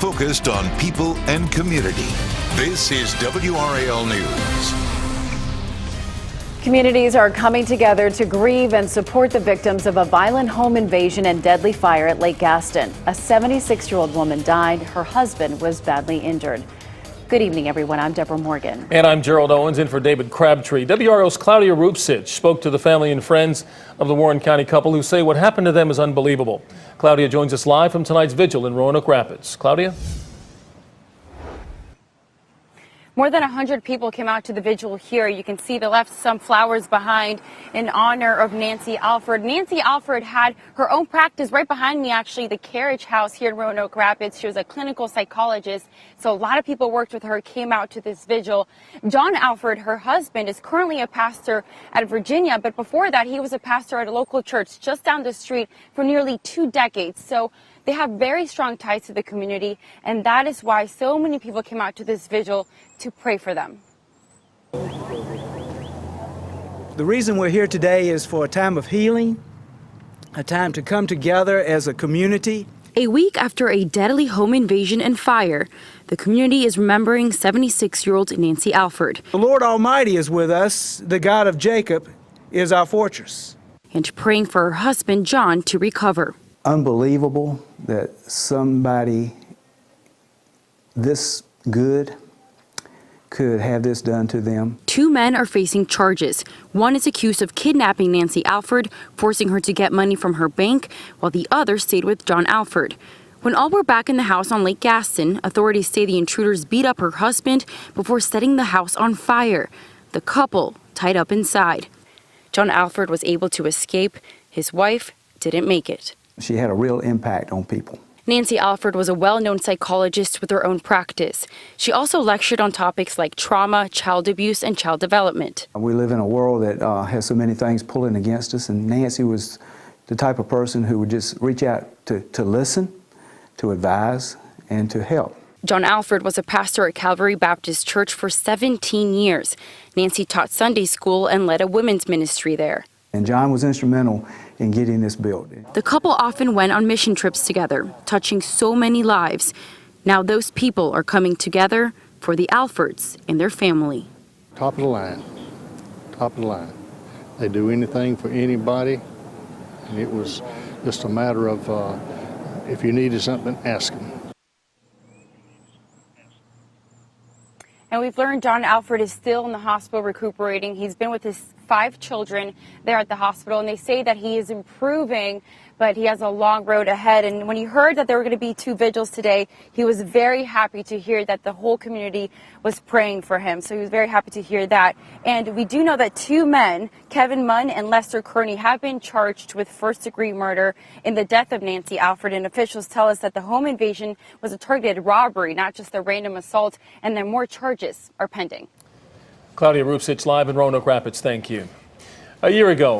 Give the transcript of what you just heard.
focused on people and community. This is WRAL News. Communities are coming together to grieve and support the victims of a violent home invasion and deadly fire at Lake Gaston. A 76-year-old woman died. Her husband was badly injured. Good evening, everyone. I'm Deborah Morgan. And I'm Gerald Owens in for David Crabtree. WRO's Claudia Rupsich spoke to the family and friends of the Warren County couple who say what happened to them is unbelievable. Claudia joins us live from tonight's vigil in Roanoke Rapids. Claudia? More than 100 people came out to the vigil here. You can see they left some flowers behind in honor of Nancy Alford. Nancy Alford had her own practice right behind me, actually, the Carriage House here in Roanoke Rapids. She was a clinical psychologist, so a lot of people worked with her, came out to this vigil. John Alford, her husband, is currently a pastor at Virginia, but before that, he was a pastor at a local church just down the street for nearly 2 decades. So they have very strong ties to the community, and that is why so many people came out to this vigil to pray for them. The reason we're here today is for a time of healing, a time to come together as a community. A week after a deadly home invasion and fire, the community is remembering 76-year-old Nancy Alford. The Lord Almighty is with us. The God of Jacob is our fortress. And praying for her husband, John, to recover. Unbelievable that somebody this good could have this done to them. 2 men are facing charges. One is accused of kidnapping Nancy Alford, forcing her to get money from her bank, while the other stayed with John Alford. When all were back in the house on Lake Gaston, authorities say the intruders beat up her husband before setting the house on fire. The couple tied up inside. John Alford was able to escape. His wife didn't make it. She had a real impact on people. Nancy Alford was a well-known psychologist with her own practice. She also lectured on topics like trauma, child abuse, and child development. We live in a world that has so many things pulling against us, and Nancy was the type of person who would just reach out to listen, to advise, and to help. John Alford was a pastor at Calvary Baptist Church for 17 years. Nancy taught Sunday school and led a women's ministry there. And John was instrumental in getting this built. The couple often went on mission trips together, touching so many lives. Now those people are coming together for the Alfords and their family. Top of the line, top of the line. They do anything for anybody, and it was just a matter of if you needed something, ask them. And we've learned John Alford is still in the hospital recuperating. He's been with his 5 children there at the hospital, and they say that he is improving, but he has a long road ahead. And when he heard that there were going to be 2 vigils today, he was very happy to hear that the whole community was praying for him. So he was very happy to hear that. And we do know that 2 men, Kevin Munn and Lester Kearney, have been charged with first-degree murder in the death of Nancy Alford. And officials tell us that the home invasion was a targeted robbery, not just a random assault, and that more charges are pending. Claudia Rupsich live in Roanoke Rapids. Thank you. A year ago,